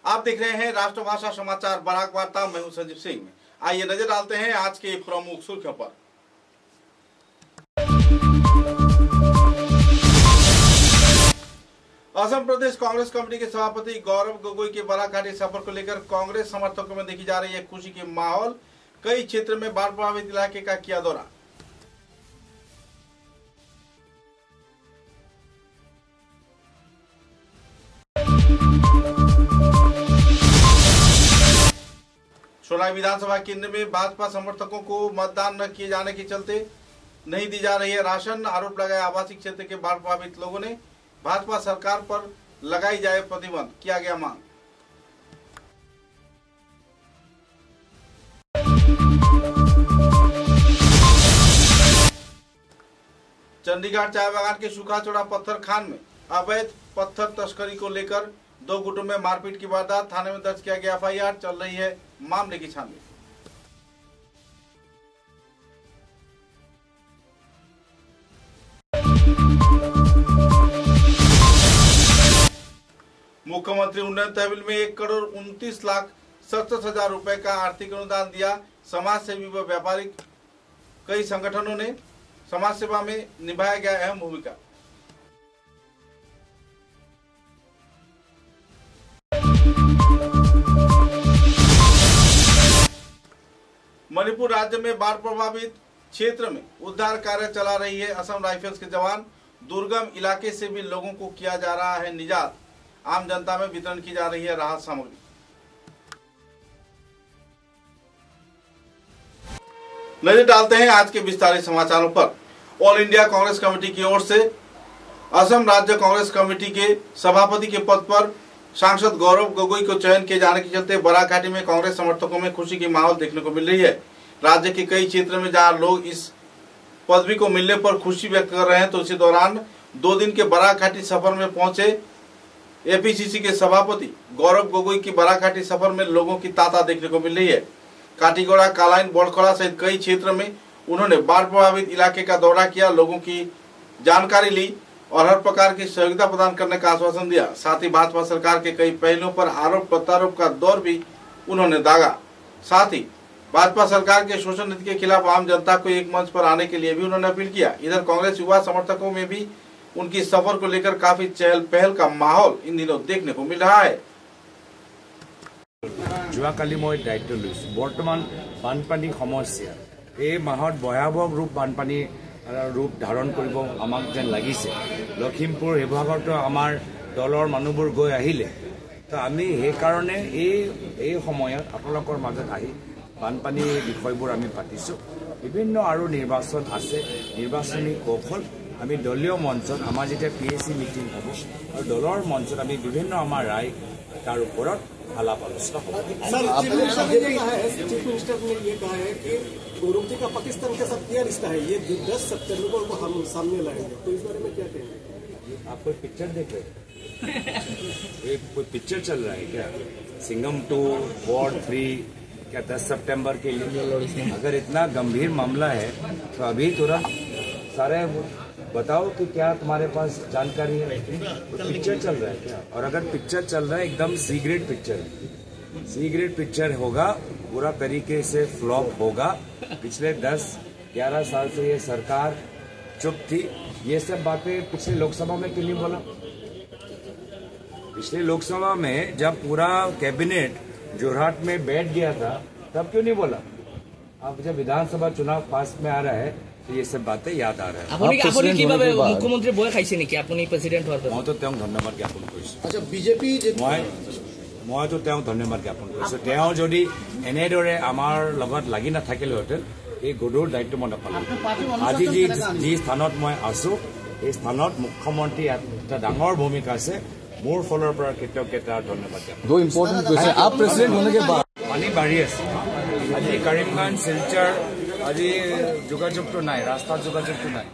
आप देख रहे हैं राष्ट्रभाषा समाचार बराक वार्ता। मैं हूं संजीव सिंह। आइए नजर डालते हैं आज के प्रमुख सुर्खियों पर। असम प्रदेश कांग्रेस कमेटी के सभापति गौरव गोगोई के बराक-घाटी सफर को लेकर कांग्रेस समर्थकों में देखी जा रही है खुशी की माहौल। कई क्षेत्र में बाढ़ प्रभावित इलाके का किया दौरा। सोलाई विधानसभा केंद्र में भाजपा समर्थकों को मतदान न किए जाने के चलते नहीं दी जा रही है राशन। आरोप लगाया आवासीय क्षेत्र के बाढ़ प्रभावित लोगों ने। भाजपा सरकार पर लगाई जाए प्रतिबंध, किया गया मांग। चंडीगढ़ चाय बागान के सूखा चौड़ा पत्थर खान में अवैध पत्थर तस्करी को लेकर 2 गुटों में मारपीट की वारदात। थाने में दर्ज किया गया FIR। चल रही है मामले की छानबीन। मुख्यमंत्री उन्नयन तहसील में 1,29,67,000 रुपए का आर्थिक अनुदान दिया। समाज सेवी व व्यापारिक कई संगठनों ने समाज सेवा में निभाया गया अहम भूमिका। मणिपुर राज्य में बाढ़ प्रभावित क्षेत्र में उद्धार कार्य चला रही है असम राइफल्स के जवान। दुर्गम इलाके से भी लोगों को किया जा रहा है निजात। आम जनता में वितरण की जा रही है राहत सामग्री। नजर डालते हैं आज के विस्तारित समाचारों पर। ऑल इंडिया कांग्रेस कमेटी की ओर से असम राज्य कांग्रेस कमेटी के सभापति के पद पर सांसद गौरव गोगोई को चयन किए जाने के चलते बराक-घाटी में कांग्रेस समर्थकों में खुशी की माहौल देखने को मिल रही है। राज्य के कई क्षेत्र में जहां लोग इस पदवी को मिलने पर खुशी व्यक्त कर रहे हैं, तो इसी दौरान 2 दिन के बराक-घाटी सफर में पहुंचे APCC के सभापति गौरव गोगोई की बराक-घाटी सफर में लोगों की तांता देखने को मिल रही है। काटीगोड़ा, कालाइन, बोड़खड़ा सहित कई क्षेत्र में उन्होंने बाढ़ प्रभावित इलाके का दौरा किया, लोगों की जानकारी ली और हर प्रकार की सहयोगिता प्रदान करने का आश्वासन दिया। साथ ही भाजपा सरकार के कई पहलुओं पर आरोप प्रत्यारोप का दौर भी उन्होंने दागा। साथ ही भाजपा सरकार के शोषण नीति के खिलाफ आम जनता को एक मंच पर आने के लिए भी उन्होंने अपील किया। इधर कांग्रेस युवा समर्थकों में भी उनकी सफर को लेकर काफी चहल पहल का माहौल इन दिनों देखने को मिल रहा है। যোৱাকালি মই দায়িত্ব লৈছোঁ। বৰ্তমান বানপানী সমস্যা এই মাহত ভয়াৱহ বানপানী ৰূপ ধাৰণ কৰিব আমাক যেন লাগিছে। লখিমপুৰ শিৱসাগৰতো আমাৰ দলৰ মানুহবোৰ গৈ আহিলে, তো আমি সেইকাৰণে এই সময়ত আপোনালোকৰ মাজত আহি বানপানীৰ বিষয়বোৰ আমি পাতিছোঁ। বিভিন্ন আৰু নিৰ্বাচন আছে, নিৰ্বাচনী কৌশল আমি দলীয় মঞ্চত আমাৰ যেতিয়া PAC মিটিং হ'ব আৰু দলৰ মঞ্চত আমি বিভিন্ন আমাৰ ৰায় তাৰ ওপৰত आलाप आलोचना होगा। चीफ मिनिस्टर ने ये कहा है कि गौरव जी का पाकिस्तान के साथ क्या रिश्ता है, ये 10 सितंबर को हम सामने लाएंगे, तो इस बारे में क्या कहेंगे? आप कोई पिक्चर देख रहे हैं? कोई पिक्चर चल रहा है क्या? सिंघम 2, वॉर 3 क्या 10 सितंबर के लिए? अगर इतना गंभीर मामला है तो अभी तुरंत सारे बताओ कि क्या तुम्हारे पास जानकारी है? पिक्चर चल रहा है क्या? और अगर पिक्चर चल रहा है एकदम C ग्रेड पिक्चर है, C ग्रेड पिक्चर होगा, पूरा तरीके से फ्लॉप होगा। पिछले 10-11 साल से ये सरकार चुप थी। ये सब बातें पिछले लोकसभा में क्यों नहीं बोला? पिछले लोकसभा में जब पूरा कैबिनेट जोरहाट में बैठ गया था तब क्यों नहीं बोला? अब जब विधानसभा चुनाव पास में आ रहा है तो ये सब बातें याद आ रहा है। मुख्यमंत्री बय खाइছে নেকি আপুনি প্ৰেসিডেন্ট হোৱাৰ মই তো তেওঁক ধন্যবাদ জ্ঞাপন কৰিছো। আচ্ছা, বিজেপি মই তো তেওঁক ধন্যবাদ জ্ঞাপন কৰিছো। তেওঁ যদি এনেদৰে আমাৰ লগত লাগি নাথাকিলেহেঁতেন এই গধুৰ দায়িত্ব মই নাপালো। আজি যি স্থানত মই আছো এই স্থানত মুখ্যমন্ত্ৰী এটা ডাঙৰ ভূমিকা আছে। মোৰ ফলৰ পৰা কৃতজ্ঞতা আৰু ধন্যবাদ জ্ঞাপন। दो इम्पोर्टेंट क्वेश्चन आप प्रेसिडेंट होने के बाद পানী বাঢ়ি আছে। আজি কৰিমগঞ্জ, শিলচৰ আজি যোগাযোগটো নাই, ৰাস্তাত যোগাযোগটো নাই।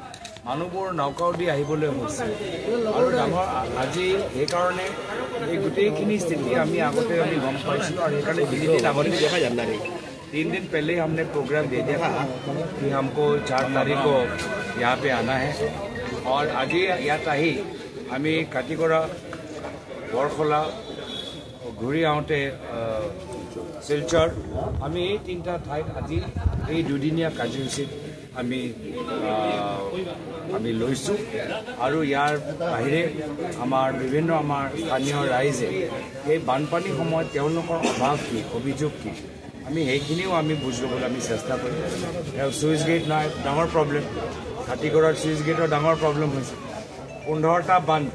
মানুহবোৰ নৌকাও দি আহিবলৈ হৈছে আৰু ডাঙৰ আজি সেইকাৰণে এই গোটেইখিনি স্থিতি আমি আগতে গম পাইছিলোঁ আৰু সেইকাৰণে 3 दिन আগতে দেখা যাম না। 3 दिन पहले हमने प्रोग्राम दे दिया था कि हमको 4 तारीख को यहाँ पे आना है और आज यात आही हमें काटीगोड़ा, बरखला, ঘূৰি আহোঁতে শিলচৰ আমি এই তিনিটা ঠাইত আজি এই দুদিনীয়া কাৰ্যসূচীত আমি লৈছোঁ আৰু ইয়াৰ বাহিৰে আমাৰ বিভিন্ন আমাৰ স্থানীয় ৰাইজে এই বানপানীৰ সময়ত তেওঁলোকৰ অভাৱ কি অভিযোগ কি আমি সেইখিনিও আমি বুজ ল'বলৈ আমি চেষ্টা কৰিম। চুইচ গেট নাই ডাঙৰ প্ৰব্লেম, হাতীগড়ৰ চুইচ গেটৰ ডাঙৰ প্ৰব্লেম হৈছে। 15টা বান্ধ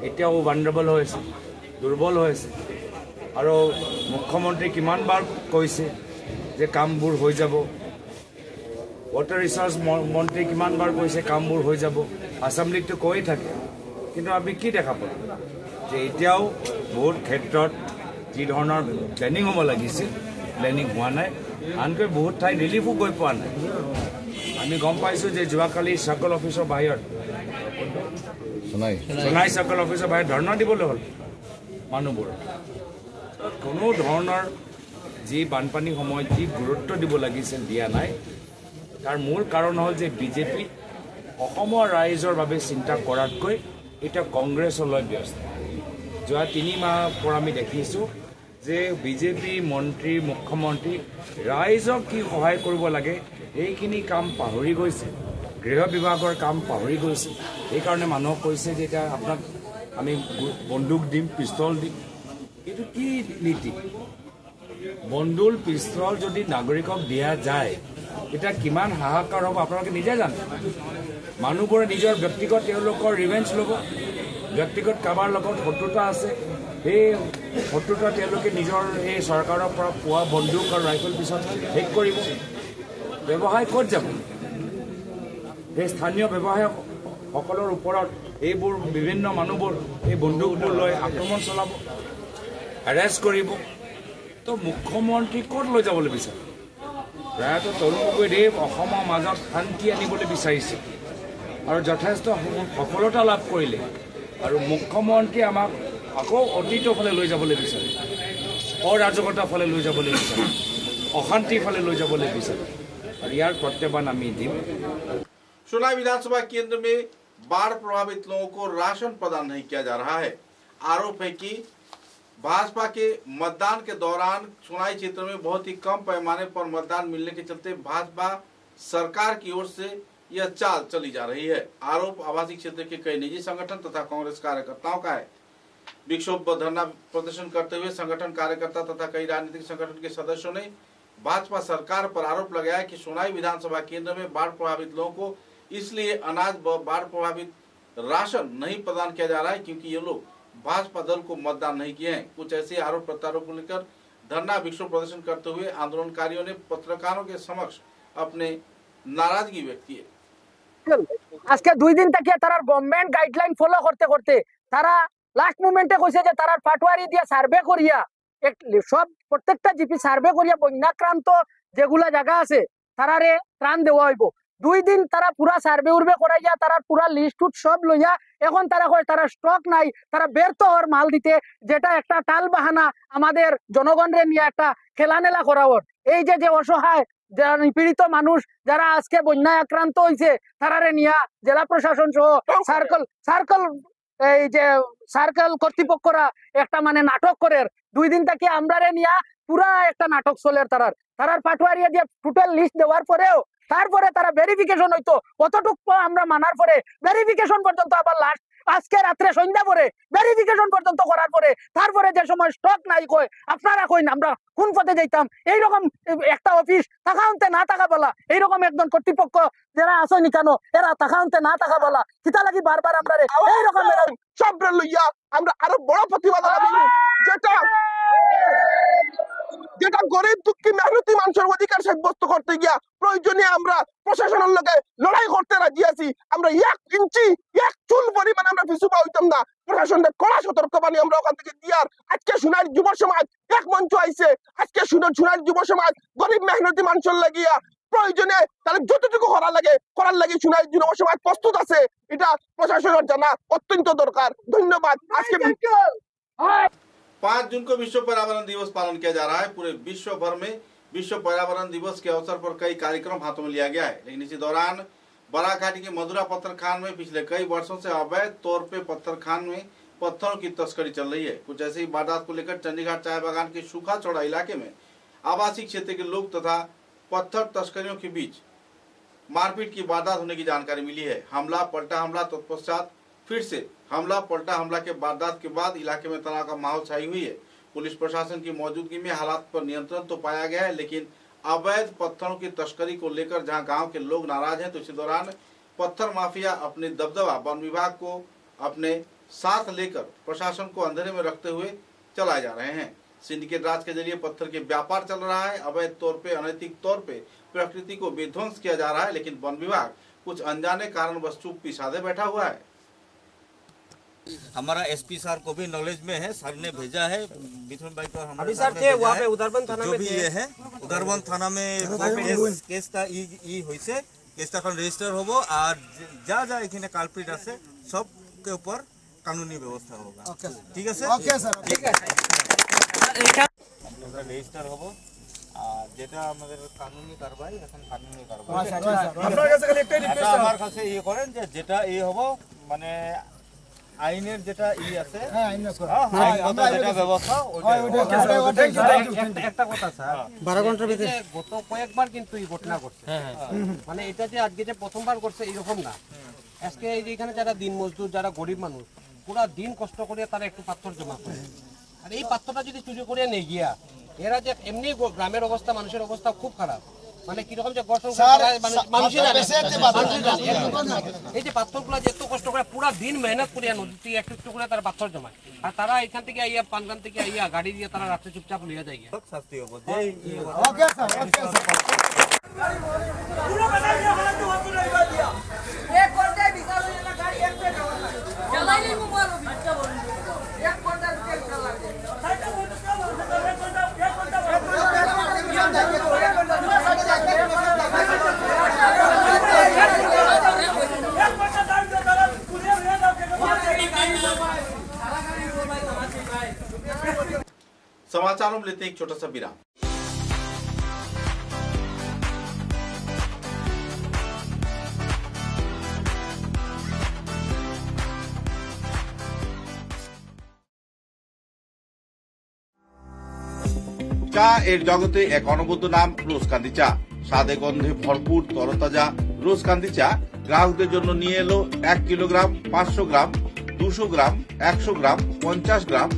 এতিয়াও ভালনাৰেবল হৈ আছে, দুৰ্বল হৈ আছে আৰু মুখ্যমন্ত্ৰী কিমানবাৰ কৈছে যে কামবোৰ হৈ যাব, ৱাটাৰ ৰিচৰ্চ মন্ত্ৰী কিমানবাৰ কৈছে কামবোৰ হৈ যাব, এছেম্বলিতটো কৈয়ে থাকে, কিন্তু আমি কি দেখা পাওঁ যে এতিয়াও বহুত ক্ষেত্ৰত যি ধৰণৰ প্লেনিং হ'ব লাগিছিল প্লেনিং হোৱা নাই, আনকৈ বহুত ঠাইত ৰিলিফো গৈ পোৱা নাই। আমি গম পাইছোঁ যে যোৱাকালি চাৰ্কল অফিচৰ বাহিৰত সোণাই চাৰ্কল অফিচৰ বাহিৰত ধৰ্ণা দিবলৈ হ'ল মানুহবোৰ। কোনো ধৰণৰ যি বানপানীৰ সময়ত যি গুৰুত্ব দিব লাগিছিল দিয়া নাই। তাৰ মূল কাৰণ হ'ল যে বিজেপি অসমৰ ৰাইজৰ বাবে চিন্তা কৰাতকৈ এতিয়া কংগ্ৰেছলৈ ব্যস্ত। যোৱা 3 মাহৰ পৰা আমি দেখিছোঁ যে বিজেপি মন্ত্ৰী মুখ্যমন্ত্ৰী ৰাইজক কি সহায় কৰিব লাগে এইখিনি কাম পাহৰি গৈছে, গৃহ বিভাগৰ কাম পাহৰি গৈছে। সেইকাৰণে মানুহক কৈছে যে এতিয়া আপোনাক আমি বন্দুক দিম, পিষ্টল দিম। এইটো কি নীতি? বন্দুক পিষ্টল যদি নাগৰিকক দিয়া যায় এতিয়া কিমান হাহাকাৰ হ'ব আপোনালোকে নিজে জানে। মানুহবোৰে নিজৰ ব্যক্তিগত তেওঁলোকৰ ৰিভেঞ্জ ল'ব, ব্যক্তিগত কাৰোবাৰ লগত শত্ৰুতা আছে, সেই শত্ৰুতা তেওঁলোকে নিজৰ এই চৰকাৰৰ পৰা পোৱা বন্দুক আৰু ৰাইফল পিছত শেষ কৰিব। ব্যৱসায় ক'ত যাব? সেই স্থানীয় ব্যৱসায়সকলৰ ওপৰত এইবোৰ বিভিন্ন মানুহবোৰ এই বন্দুকবোৰ লৈ আক্ৰমণ চলাব, এৰেষ্ট কৰিব। তো মুখ্যমন্ত্ৰী ক'ত লৈ যাবলৈ বিচাৰে? প্ৰায়তো তৰুণ গগৈদেৱ অসমৰ মাজত শান্তি আনিবলৈ বিচাৰিছে আৰু যথেষ্ট সফলতা লাভ কৰিলে, আৰু মুখ্যমন্ত্ৰী আমাক আকৌ অতীতৰ ফালে লৈ যাবলৈ বিচাৰে, অৰাজকতাৰ ফালে লৈ যাবলৈ বিচাৰে, অশান্তিৰ ফালে লৈ যাবলৈ বিচাৰে, और यार प्रत्याह्वान আমি দিম। सोनाई विधानसभा केंद्र में बाढ़ प्रभावित लोगों को राशन प्रदान नहीं किया जा रहा है। आरोप है कि भाजपा के मतदान के दौरान सोनाई क्षेत्र में बहुत ही कम पैमाने पर मतदान मिलने के चलते भाजपा सरकार की ओर से यह चाल चली जा रही है। आरोप आवासीय क्षेत्र के कई निजी संगठन तथा कांग्रेस कार्यकर्ताओं का है। विक्षोभ व धरना प्रदर्शन करते हुए संगठन कार्यकर्ता तथा कई राजनीतिक संगठन के सदस्यों ने भाजपा सरकार पर आरोप लगाया कि सोनाई विधानसभा केंद्र में बाढ़ प्रभावित लोगों को इसलिए अनाज व बाढ़ प्रभावित राशन नहीं प्रदान किया जा रहा है क्योंकि ये लोग भाजपा दल को मतदान नहीं किए हैं। कुछ ऐसे आरोप प्रत्यारोप को लेकर धरना विक्षोभ प्रदर्शन करते हुए आंदोलनकारियों ने पत्रकारों के समक्ष अपने नाराजगी व्यक्त की। আজকে 2 দিন থেকে তারা গভর্নমেন্ট গাইডলাইন ফলো করতে করতে তারা লাস্ট মোমেন্টে কইছে যে তারা পাটওয়ারি দিয়া সার্ভে করিয়া সব প্রত্যেকটা জিপি সার্ভে করিয়া বন্যাক্রান্ত যেগুলা জায়গা আছে তারারে ত্রাণ দেওয়া হইব। 2 দিন তারা পুরা সার্ভে উর্ভে করাইয়া তারা পুরা লিস্ট সব লইয়া এখন তারা কয় তারা স্টক নাই, তারা ব্যর্থ হওয়ার মাল দিতে, যেটা একটা টাল বাহানা আমাদের জনগণরে নিয়ে একটা খেলানেলা করা ওর। এই যে অসহায় যারা নিপীড়িত মানুষ যারা আজকে বন্যায় আক্রান্ত হয়েছে তারারে নিয়া জেলা প্রশাসন সহ সার্কেল এই যে সার্কেল কর্তৃপক্ষরা একটা মানে নাটক করে 2 দিন থেকে আমরারে নিয়া পুরা একটা নাটক চলে তারার পাটওয়ারিয়া দিয়ে টোটাল লিস্ট দেওয়ার পরেও তারপরে তারা ভেরিফিকেশন হইতো কতটুকু আমরা মানার পরে ভেরিফিকেশন পর্যন্ত আবার লাস্ট আজকে রাত্রে সন্ধ্যা পরে ভেরিফিকেশন পর্যন্ত করার পরে তারপরে যে সময় স্টক নাই কয় আপনারা কইন আমরা কোন পথে যাইতাম। এইরকম একটা অফিস তাকাউন্তে না থাকা বলা, এইরকম একজন কর্তৃপক্ষ যারা আসেনি কেন এরা তাকাউন্তে না থাকা বলা কিতা লাগি বারবার আমরা এইরকম সব লইয়া আমরা আরো বড় প্রতিবাদ জানাবো, যেটা গরিব দুঃখী মেহনতি মানুষের অধিকার সাব্যস্ত করতে গিয়া প্রয়োজনে আমরা প্রশাসনের লগে লড়াই করতে রাজি আছি। আমরা 1 ইঞ্চি 1 চুল পরিমাণ আমরা পিছু হইতাম না। প্রশাসনের কড়া সতর্কবাণী আমরা ওখান থেকে দিয়ার আজকে সোনার যুব সমাজ এক মঞ্চ আইছে। আজকে সোনার যুব সমাজ গরিব মেহনতি মানুষের লাগিয়া প্রয়োজনে তাহলে যতটুকু করার লাগে সোনার যুব সমাজ প্রস্তুত আছে। এটা প্রশাসনের জানা অত্যন্ত দরকার। ধন্যবাদ। আজকে 5 जून को विश्व पर्यावरण दिवस पालन किया जा रहा है। पूरे विश्व भर में विश्व पर्यावरण दिवस के अवसर पर कई कार्यक्रम हाथों में लिया गया है, लेकिन इसी दौरान बराकाटी के मधुरा पत्थर खान में पिछले कई वर्षों से अवैध तौर पे पत्थर खान में पत्थरों की तस्करी चल रही है। कुछ ऐसी ही वारदात को लेकर चंडीगढ़ चाय बागान के सूखा चौड़ा इलाके में आवासीय क्षेत्र के लोग तथा पत्थर तस्करियों के बीच मारपीट की वारदात होने की जानकारी मिली है। हमला पलटा हमला, तत्पश्चात फिर से हमला पलटा हमला के वारदात के बाद इलाके में तनाव का माहौल छाई हुई है। पुलिस प्रशासन की मौजूदगी में हालात पर नियंत्रण तो पाया गया है, लेकिन अवैध पत्थरों की तस्करी को लेकर जहां गांव के लोग नाराज हैं, तो इसी दौरान पत्थर माफिया अपने दबदबा वन विभाग को अपने साथ लेकर प्रशासन को अंधेरे में रखते हुए चलाए जा रहे हैं। सिंडिकेट राज के जरिए पत्थर के व्यापार चल रहा है। अवैध तौर पे, अनैतिक तौर पे प्रकृति को विध्वंस किया जा रहा है, लेकिन वन विभाग कुछ अनजाने कारणवश चुप्पी साधे बैठा हुआ है। हमारा एसपी सर को भी नॉलेज में है, सर ने भेजा है मिथुन भाई को। अभी सर थे वहाँ पे उधरबन थाना में, जो भी ये है उधरबन थाना में केसटा इ होइसे केसटा এখন রেজিস্টার হবো আর যা যা এখানে কালপ্রিট আছে সব के ऊपर कानूनी व्यवस्था होगा। ठीक है सर, ओके सर, ठीक है। আমরা রেজিস্টার হবো আর যেটা আমাদের কানুনি কারবাই এখন কানুনি কারবাই। আপনার কাছে খালি একটাই রিকোয়েস্ট, আমার কাছে ইয়ে করেন যে যেটা এই হবো মানে আইনের যেটা ই আছে, আইনগত যেটা ব্যবস্থা একটা কথা স্যার, 12 ঘন্টার ভিতরে গত কয়েকবার কিন্তু এই ঘটনা ঘটছে। মানে এটা যে আজকে যে প্রথমবার করছে এরকম না। আজকে এই যে এখানে যারা দিন মজদুর, যারা গরিব মানুষ, পুরা দিন কষ্ট করে তারা একটু পাথর জমা করে, আর এই পাথরটা যদি চুরি করে নিয়ে গিয়া এরা যে এমনি গ্রামের অবস্থা, মানুষের অবস্থা খুব খারাপ। মানে কিরকম যে গঠন মানুষের এই যে পাথরগুলো যে এত কষ্ট করে পুরা দিন মেহনত করিয়া নদীতে একটু একটু করে তারা পাথর জমায়, আর তারা এখান থেকে আইয়া পানগান থেকে আইয়া গাড়ি দিয়ে তারা রাত্রে চুপচাপ লিয়ে যায়। শাস্তি হবো। Okay sir, okay sir. समाचारों में लेते हैं एक छोटा सा विराम। চা এর জগতে এক অনবদ্য নাম রোজকান্দি চা। স্বাদে গন্ধে ভরপুর তরতাজা রোজকান্দি চা গ্রাহকদের জন্য নিয়ে এলো 1 কিলোগ্রাম, 500 গ্রাম, 200 গ্রাম, 100 গ্রাম, 50 গ্রাম,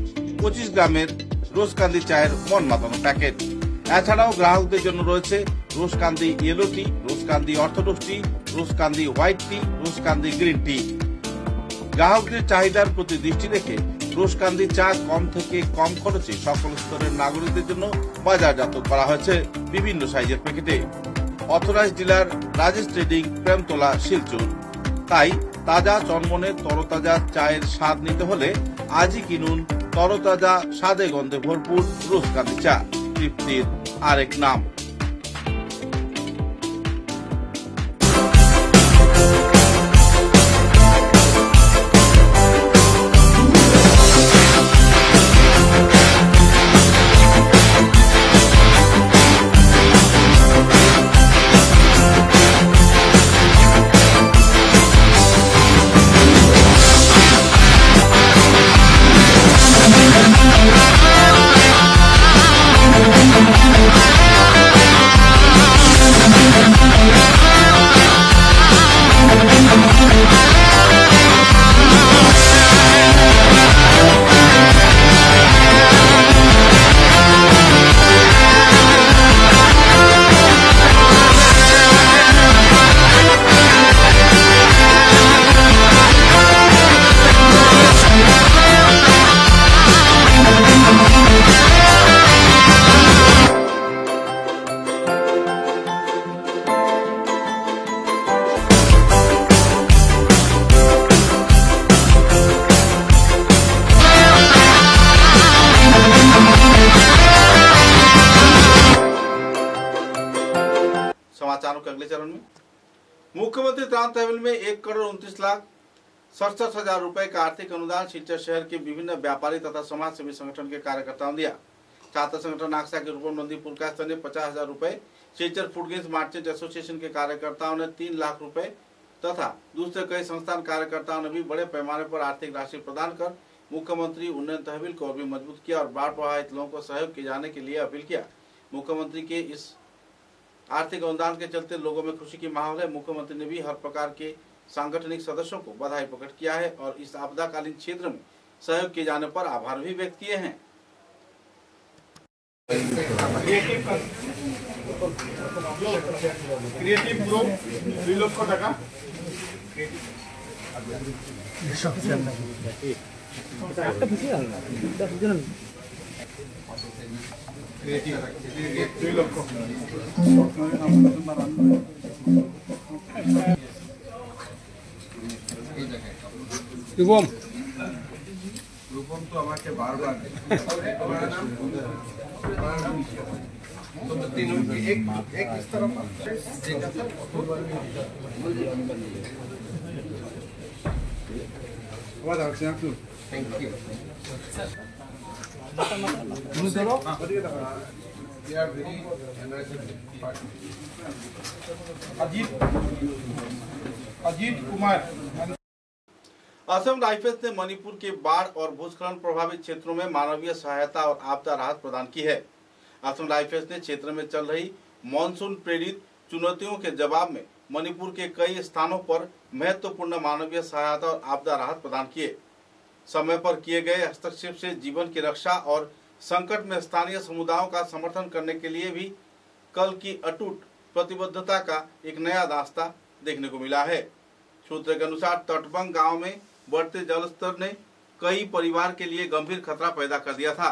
25 গ্রামের রোজকান্দি চায়ের মন মাতানো প্যাকেট। এছাড়াও গ্রাহকদের জন্য রয়েছে রোজকান্দি ইয়েলো টি, রোজকান্দি অর্থোডক্স টি, রোজকান্দি হোয়াইট টি, রোজকান্দি গ্রিন টি। গ্রাহকদের চাহিদার প্রতি দৃষ্টি রেখে রোজকান্দি চা কম থেকে কম খরচে সকল স্তরের নাগরিকদের জন্য বাজারজাত করা হয়েছে বিভিন্ন সাইজের প্যাকেটে। Authorised dealer Rajesh trading, Premtala, Silchar. তাই তাজা চনমনে তরতাজা চায়ের স্বাদ নিতে হলে আজই কিনুন তরতাজা স্বাদে গন্ধে ভরপুর রোজকান্দি চা, তৃপ্তির আরেক নাম। समाचारों के अगले चरण में मुख्यमंत्री त्राण तहवील में 1,29,67,000 रुपए का आर्थिक अनुदान सिलचर शहर के विभिन्न व्यापारी तथा समाज सेवी संगठन के कार्यकर्ताओं दिया। छात्र संगठन नागसा के रूपम नंदीपुर कास्तर ने 50,000 रुपए, सिलचर फूडगेंस मार्चेंट एसोसिएशन के कार्यकर्ताओं ने 3 लाख रुपए तथा दूसरे कई संस्थान कार्यकर्ताओं ने भी बड़े पैमाने पर आर्थिक राशि प्रदान कर मुख्यमंत्री उन्नयन तहसील को और भी मजबूत किया और बाढ़ प्रभावित लोगों को सहयोग किए जाने के लिए अपील किया। मुख्यमंत्री के इस आर्थिक अनुदान के चलते लोगों में खुशी की माहौल है। मुख्यमंत्री ने भी हर प्रकार के सांगठनिक सदस्यों को बधाई प्रकट किया है और इस आपदाकालीन क्षेत्र में सहयोग किए जाने पर आभार भी व्यक्त किए हैं। क्रिएटिव ग्रुप 2 লক্ষ টাকা রূপম তো আমাকে বারবার एक इस तरफ thank you Ajit Kumar. Assam rifles ने मणिपुर के बाढ़ और भूस्खलन प्रभावित क्षेत्रों में मानवीय सहायता और आपदा राहत प्रदान की है। असम राइफल्स ने क्षेत्र में चल रही मानसून प्रेरित चुनौतियों के जवाब में मणिपुर के कई स्थानों पर महत्वपूर्ण मानवीय सहायता और आपदा राहत प्रदान किए। समय पर किए गए हस्तक्षेप से जीवन की रक्षा और संकट में स्थानीय समुदायों का समर्थन करने के लिए भी कल की अटूट प्रतिबद्धता का एक नया रास्ता देखने को मिला है। सूत्र के अनुसार तटबंध गांव में बढ़ते जलस्तर ने कई परिवार के लिए गंभीर खतरा पैदा कर दिया था।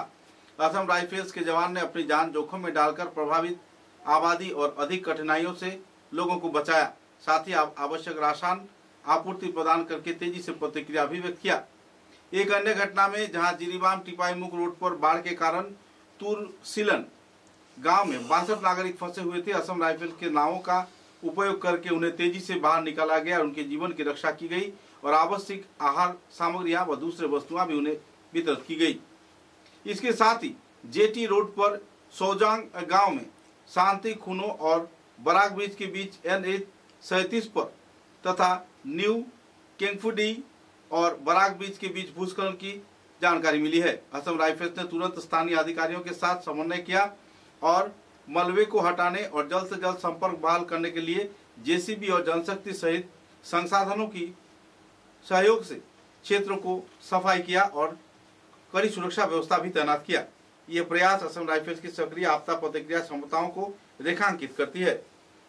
असम राइफल्स के जवान ने अपनी जान जोखिम में डालकर प्रभावित आबादी और अधिक कठिनाइयों से लोगों को बचाया। साथ ही आवश्यक राशन आपूर्ति प्रदान करके तेजी से प्रतिक्रिया भी व्यक्त किया। एक अन्य घटना में जहां जिरीबाम टिपाईमुख रोड पर बाढ़ के कारण तुरसिलन गांव में 62 नागरिक फंसे हुए थे। असम राइफल्स के नावों का उपयोग करके उन्हें तेजी से बाहर निकाला गया और उनके जीवन की रक्षा की गई और आवश्यक आहार सामग्रियां व दूसरे वस्तुएं भी उन्हें वितरित की गई। इसके साथ ही जेटी रोड पर सोजांग गांव में शांति खूनो और बराक ब्रिज के बीच NH-37 पर तथा न्यू केंगफुडी और बराक ब्रिज के बीच भूस्खलन की जानकारी मिली है। असम राइफल्स ने तुरंत स्थानीय अधिकारियों के साथ समन्वय किया और मलबे को हटाने और जल्द से जल्द संपर्क बहाल करने के लिए JCB और जनशक्ति सहित संसाधनों की सहयोग से क्षेत्रों को सफाई किया और कड़ी सुरक्षा व्यवस्था भी तैनात किया। ये प्रयास असम राइफल्स की सक्रिय आपदा प्रतिक्रिया क्षमताओं को रेखांकित करती है।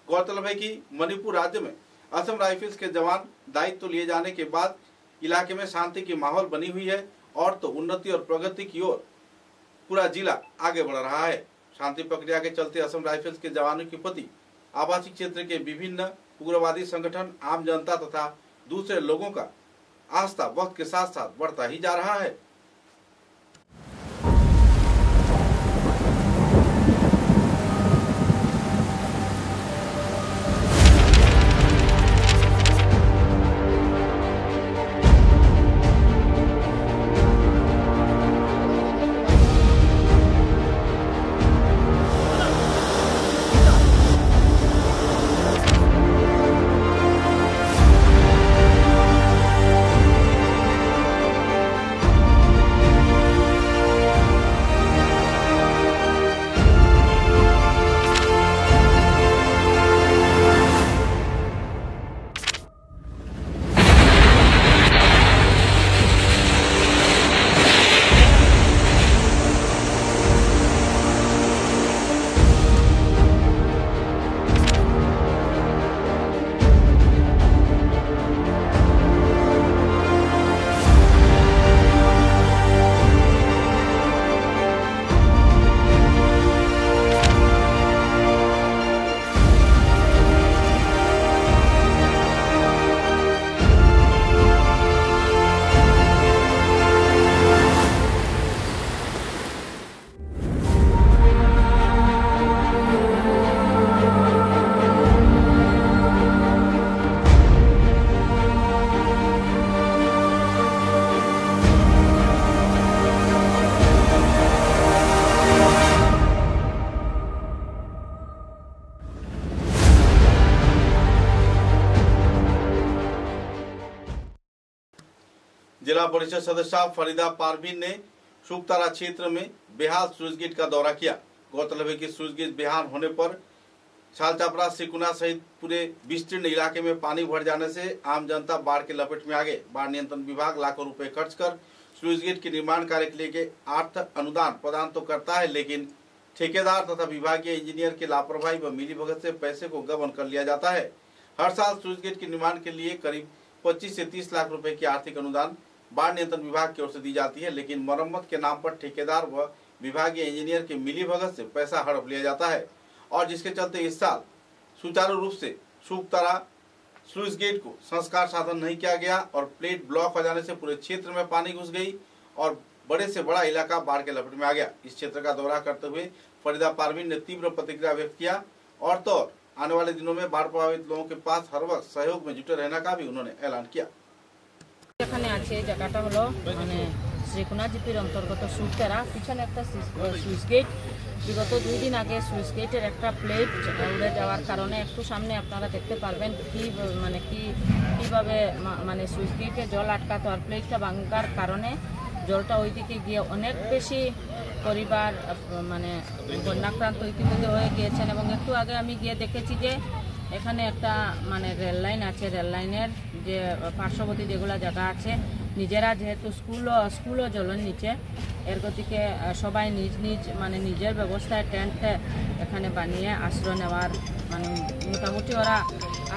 गौरतलब है कि मणिपुर राज्य में असम राइफल्स के जवान दायित्व लिए जाने के बाद इलाके में शांति की माहौल बनी हुई है और तो उन्नति और प्रगति की ओर पूरा जिला आगे बढ़ रहा है। शांति प्रक्रिया के चलते असम राइफल्स के जवानों के प्रति आवासीय क्षेत्र के विभिन्न उग्रवादी संगठन, आम जनता तथा दूसरे लोगों का आस्था वक्त के साथ साथ बढ़ता ही जा रहा है। जिला परिषद सदस्य फरीदा पारवीन ने शुकतारा क्षेत्र में बेहाल स्लूइस गेट का दौरा किया। गौरतलब है कि स्लूइस गेट बेहाल होने पर छालचापरा सिकुना सहित पूरे विस्तीर्ण इलाके में पानी भर जाने से आम जनता बाढ़ के लपेट में आ गए। बाढ़ नियंत्रण विभाग लाखों रुपए खर्च कर स्लूइस गेट के निर्माण कार्य के लिए आर्थिक अनुदान प्रदान तो करता है, लेकिन ठेकेदार तथा विभागीय इंजीनियर के लापरवाही व मिलीभगत से पैसे को गबन कर लिया जाता है। हर साल स्लूइस गेट के निर्माण के लिए करीब 25 से 30 लाख रुपए की आर्थिक अनुदान बाढ़ नियंत्रण विभाग की ओर से दी जाती है, लेकिन मरम्मत के नाम पर ठेकेदार व विभागीय इंजीनियर के मिलीभगत से पैसा हड़प लिया जाता है, और जिसके चलते इस साल सुचारू रूप से शुकतारा स्लूइस गेट को संस्कार साधन नहीं किया गया और प्लेट ब्लॉक हो जाने से पूरे क्षेत्र में पानी घुस गई और बड़े से बड़ा इलाका बाढ़ के लपेट में आ गया। इस क्षेत्र का दौरा करते हुए फरीदा पारवीन ने तीव्र प्रतिक्रिया व्यक्त किया और तो आने वाले दिनों में बाढ़ प्रभावित लोगों के पास हर वक्त सहयोग में जुटे रहने का भी उन्होंने ऐलान किया। এখানে আছে জায়গাটা হলো মানে শ্রীকুনা জিপির অন্তর্গত শুকতারা, পিছনে একটা সুইচ গেট। বিগত 2 দিন আগে সুইচ গেটের একটা প্লেট উড়ে যাওয়ার কারণে একটু সামনে আপনারা দেখতে পারবেন কিভাবে মানে সুইচ গেটে জল আটকাতো আর প্লেটটা ভাঙার কারণে জলটা ওইদিকে গিয়ে অনেক বেশি পরিবার মানে বন্যাক্রান্ত ইতিমধ্যে হয়ে গিয়েছেন। এবং একটু আগে আমি গিয়ে দেখেছি যে এখানে একটা মানে রেল লাইন আছে, রেল লাইনের যে পার্শ্ববর্তী যেগুলো জায়গা আছে নিজেরা যেহেতু স্কুলও জলের নিচে, এর গতিকে সবাই নিজ নিজ মানে নিজের ব্যবস্থায় টেন্ট এখানে বানিয়ে আশ্রয় নেওয়ার মানে মোটামুটি ওরা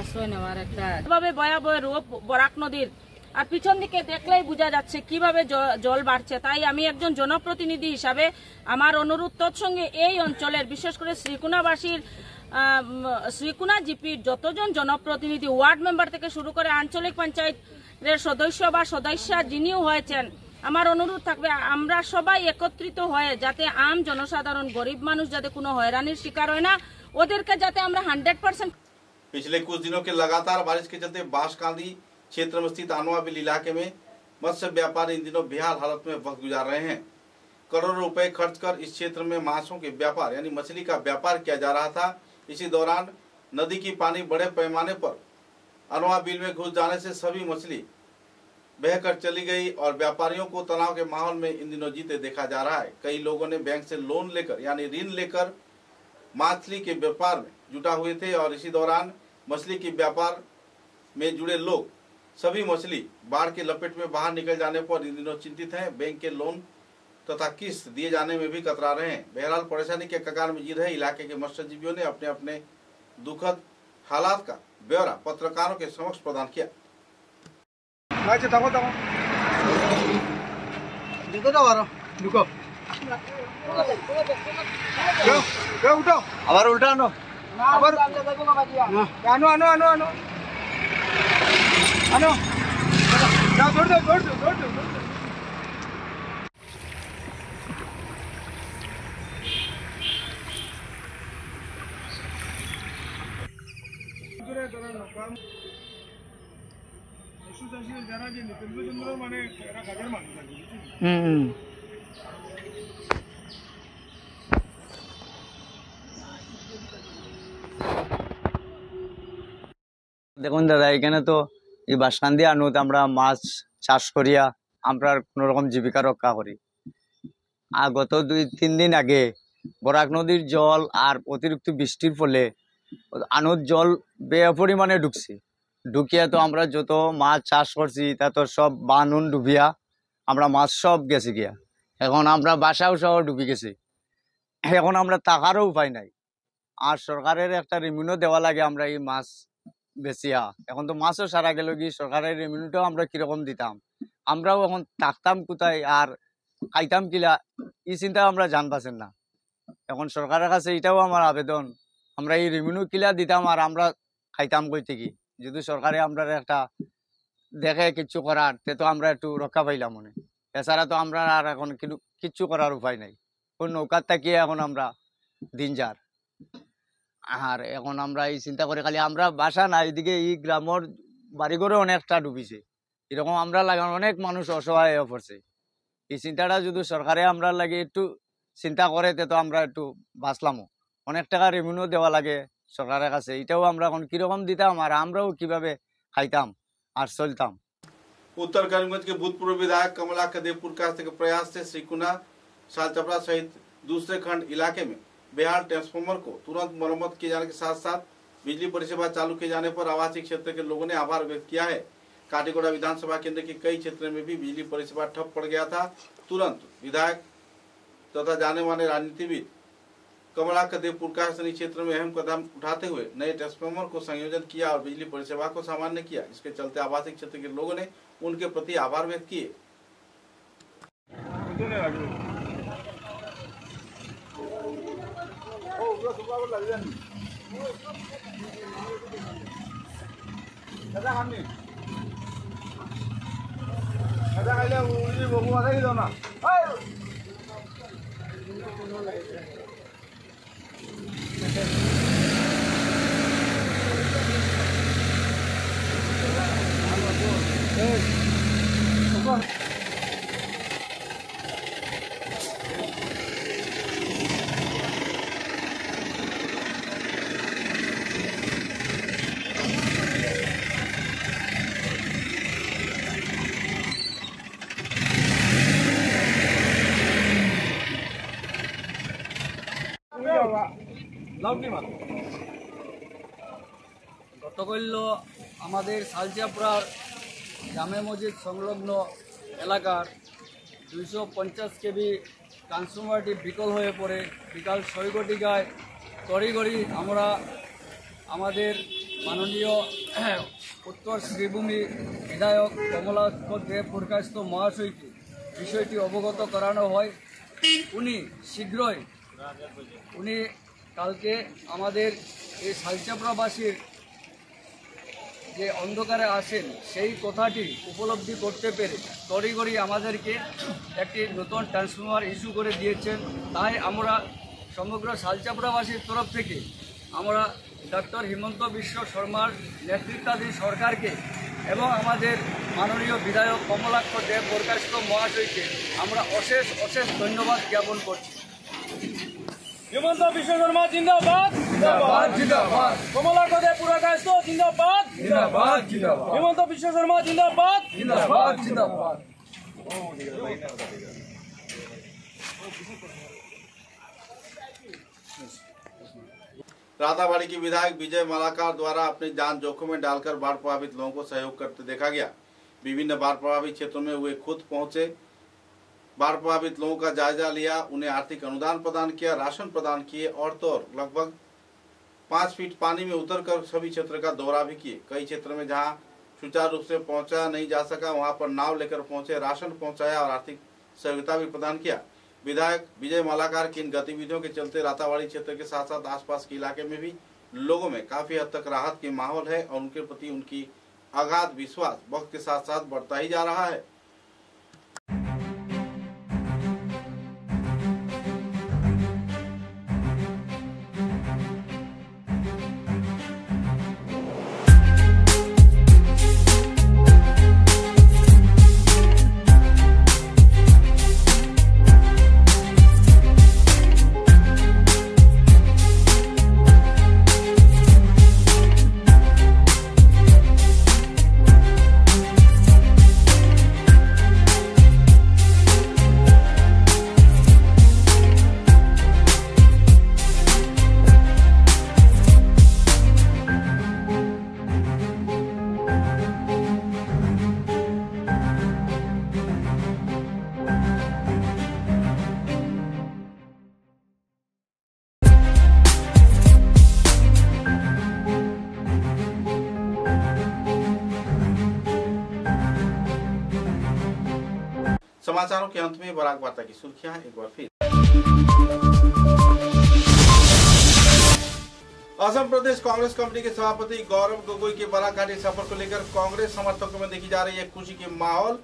আশ্রয় নেওয়ার একটা এভাবে ভয়াবহ রূপ বরাক নদীর। আর পিছন দিকে দেখলেই বোঝা যাচ্ছে কিভাবে জল বাড়ছে। তাই আমি একজন জনপ্রতিনিধি হিসাবে আমার অনুরোধ তৎসঙ্গে এই অঞ্চলের বিশেষ করে শ্রীকুনাবাসীর শ্রীকুনা জিপির যতজন জনপ্রতিনিধি ওয়ার্ড মেম্বার থেকে শুরু করে আঞ্চলিক পঞ্চায়েতের সদস্য বা সদস্যা যিনিও হয়েছেন, আমার অনুরোধ থাকবে আমরা সবাই একত্রিত হয়ে যাতে আম জনসাধারণ গরিব মানুষ যাতে কোনো হয়রানির শিকার হয় না, ওদেরকে যাতে আমরা 100%। पिछले कुछ दिनों के लगातार बारिश के चलते बांसकांदी क्षेत्र में स्थित आनवा बिल इलाके में मत्स्य व्यापारी इन दिनों बेहाल हालत में वक्त गुजार रहे हैं। करोड़ों रुपए खर्च कर इस क्षेत्र में मांसों के व्यापार यानी मछली का व्यापार किया जा रहा था। इसी दौरान नदी की पानी बड़े पैमाने पर अनवा बिल में घुस जाने से सभी मछली बहकर चली गई और व्यापारियों को तनाव के माहौल में इन दिनों जीते देखा जा रहा है। कई लोगों ने बैंक से लोन लेकर यानी ऋण लेकर मछली के व्यापार में जुटा हुए थे और इसी दौरान मछली के व्यापार में जुड़े लोग सभी मछली बाढ़ के लपेट में बाहर निकल जाने पर इन दिनों चिंतित हैं। बैंक के लोन तथा किस्त दिए जाने में भी कतरा रहे हैं। बहरहाल परेशानी के कगार में जी रहे इलाके के मत्स्यजीवियों ने अपने अपने दुखद हालात का ब्यौरा पत्रकारों के समक्ष प्रदान किया। আবার উল্টা আনো আবার আনো আনো আনো আনো আনো যাও ধর দাও ধর দাও ধর দাও। দেখুন দাদা, এখানে তো এই বাঁশকান্দি আনুত আমরা মাছ চাষ করিয়া আমরা কোনো রকম জীবিকা রক্ষা করি। আর গত 2-3 দিন আগে বরাক নদীর জল আর অতিরিক্ত বৃষ্টির ফলে আনুত জল পরিমাণে ঢুকিয়া তো আমরা যত মাছ চাষ করছি তা তো সব বানুন ডুবিয়া আমরা মাছ সব গেছে গিয়া। এখন আমরা বাসাও সহ ডুবি গেছি। এখন আমরা টাকারও উপায় নাই। আর সরকারের একটা রেভিনিউ দেওয়া লাগে আমরা এই মাছ বেচিয়া। এখন তো মাছও সারা গেল কি, সরকারের রেভিনিউটাও আমরা কিরকম দিতাম, আমরাও এখন থাকতাম কোথায় আর খাইতাম কিলা, এই চিন্তা আমরা জান পাচ্ছেন না। এখন সরকারের কাছে এটাও আমার আবেদন, আমরা এই রেভিনিউ কিলা দিতাম আর আমরা খাইতাম কই থেকে। যদি সরকারে আমরা একটা দেখে কিচ্ছু করার তো আমরা একটু রক্ষা পাইলাম মনে। এছাড়া তো আমরা আর এখন কিচ্ছু করার উপায় নাই। কোন নৌকার থাকিয়ে এখন আমরা দিন যার। আর এখন আমরা এই চিন্তা করে খালি আমরা বাসা না, এদিকে এই গ্রামের বাড়িঘরে অনেকটা ডুবিছে। এরকম আমরা লাগান অনেক মানুষ অসহায় হয়ে পড়ছে। এই চিন্তাটা যদি সরকারে আমরা লাগে একটু চিন্তা করে তো আমরা একটু বাঁচলামও। অনেক টাকা রেভিনিউ দেওয়া লাগে সরকারের কাছে, এটাও আমরা এখন কিরকম দিতাম আর আমরাও কিভাবে খাইতাম আর চলতাম। उत्तर करीमगंज के भूतपूर्व विधायक कमला कदेपुर के प्रयास से श्रीकुना सालचपड़ा सहित दूसरे खंड इलाके में बेहाल ट्रांसफार्मर को तुरंत मरम्मत किए जाने के साथ साथ बिजली परिसेवा चालू किए जाने पर आवासीय क्षेत्र के लोगों ने आभार व्यक्त किया है। काटीगोड़ा विधानसभा केंद्र के कई क्षेत्रों में भी बिजली परिसेवा ठप पड़ गया था। तुरंत विधायक तथा जाने माने राजनीतिविद कमला कदेपुर कासनी क्षेत्र में अहम कदम उठाते हुए नए ट्रांसफार्मर को संयोजन किया और बिजली परिसेवा को सामान्य किया। इसके चलते आवासीय क्षेत्र के लोगों ने उनके प्रति आभार व्यक्त किए। গতকাল আমাদের সালচাপড়ার জামে মসজিদ সংলগ্ন এলাকার 250 কেভি ট্রান্সফরমারটি বিকল হয়ে পড়ে বিকাল 6 ঘটিকায় তড়িঘড়ি আমরা আমাদের মাননীয় উত্তর শ্রীভূমি বিধায়ক কমলাক্ষ দেব প্রকাশিত মহাশয়কে বিষয়টি অবগত করানো হয়। উনি শীঘ্রই উনি কালকে আমাদের এই সালচাপড়াবাসীর যে অন্ধকারে আসেন সেই কথাটি উপলব্ধি করতে পেরে তড়িঘড়ি আমাদেরকে একটি নতুন ট্রান্সফরমার ইস্যু করে দিয়েছেন। তাই আমরা সমগ্র সালচাপড়াবাসীর তরফ থেকে আমরা ডক্টর হিমন্ত বিশ্ব শর্মার নেতৃত্বাধীন সরকারকে এবং আমাদের মাননীয় বিধায়ক কমলাক্ষ দেব প্রকাশিত মহাশয়কে আমরা অশেষ অশেষ ধন্যবাদ জ্ঞাপন করছি। হিমন্ত বিশ্ব শর্মা জিন্দাবাদ জিন্দাবাদ জিন্দাবাদ কমলাক্ষ দেব প্রকাশিত জিন্দাবাদ জিন্দাবাদ জিন্দাবাদ হিমন্ত বিশ্ব শর্মা জিন্দাবাদ জিন্দাবাদ জিন্দাবাদ। राताबाड़ी के विधायक विजय मालाकार द्वारा अपनी जान जोखिम में डालकर बाढ़ प्रभावित लोगों को सहयोग करते देखा गया। विभिन्न बाढ़ प्रभावित क्षेत्रों में वे खुद पहुंचे, बाढ़ प्रभावित लोगों का जायजा लिया, उन्हें आर्थिक अनुदान प्रदान किया, राशन प्रदान किए और तो लगभग 5 फीट पानी में उतरकर सभी क्षेत्र का दौरा भी किए। कई क्षेत्र में जहां सुचारू रूप से पहुंचा नहीं जा सका वहां पर नाव लेकर पहुंचे, राशन पहुंचाया और आर्थिक सहयोगिता भी प्रदान किया। विधायक विजय मालाकार की इन गतिविधियों के चलते राताबाड़ी क्षेत्र के साथ साथ आसपास के इलाके में भी लोगों में काफी हद तक राहत के माहौल है और उनके प्रति उनकी अगाध विश्वास वक्त के साथ साथ बढ़ता ही जा रहा है। समाचारों के अंत में बराक वार्ता की सुर्खियां एक बार फिर। असम प्रदेश कांग्रेस कमेटी के सभापति गौरव गोगोई के बराक-घाटी सफर को लेकर कांग्रेस समर्थकों में देखी जा रही है खुशी के माहौल।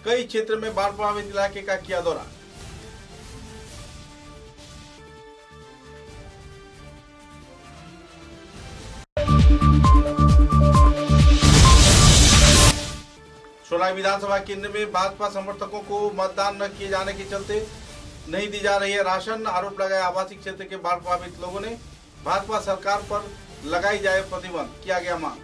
कई क्षेत्र में बाढ़ प्रभावित इलाके का किया दौरा। सोलाई विधानसभा केंद्र में भाजपा समर्थकों को मतदान न किए जाने के चलते नहीं दी जा रही है राशन। आरोप लगाया आवासीय क्षेत्र के बाढ़ प्रभावित लोगों ने। भाजपा सरकार पर लगाई जाए प्रतिबंध, किया गया मांग।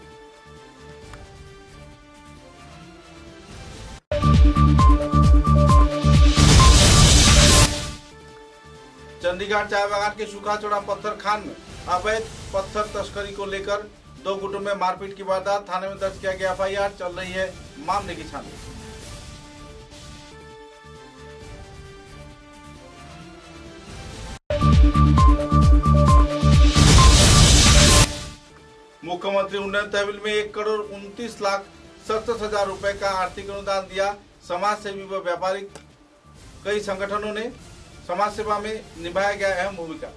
चंडीगढ़ चाय बागान के सूखा चौड़ा पत्थर खान में अवैध पत्थर तस्करी को लेकर 2 गुटों में मारपीट की वारदात, थाने में दर्ज किया गया FIR, चल रही है मामले की छानबीन। मुख्यमंत्री उन्नयन तहसील में 1,29,67,000 रुपए का आर्थिक अनुदान दिया। समाज सेवी व व्यापारिक कई संगठनों ने समाज सेवा में निभाया गया अहम भूमिका।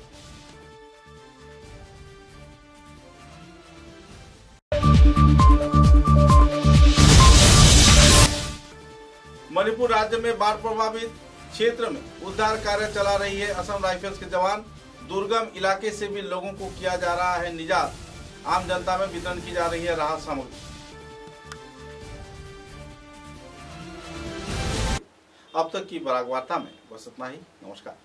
मणिपुर राज्य में बाढ़ प्रभावित क्षेत्र में उद्धार कार्य चला रही है असम राइफल्स के जवान। दुर्गम इलाके से भी लोगों को किया जा रहा है निजात। आम जनता में वितरण की जा रही है राहत सामग्री। अब तक की बराक वार्ता में बस इतना ही। नमस्कार।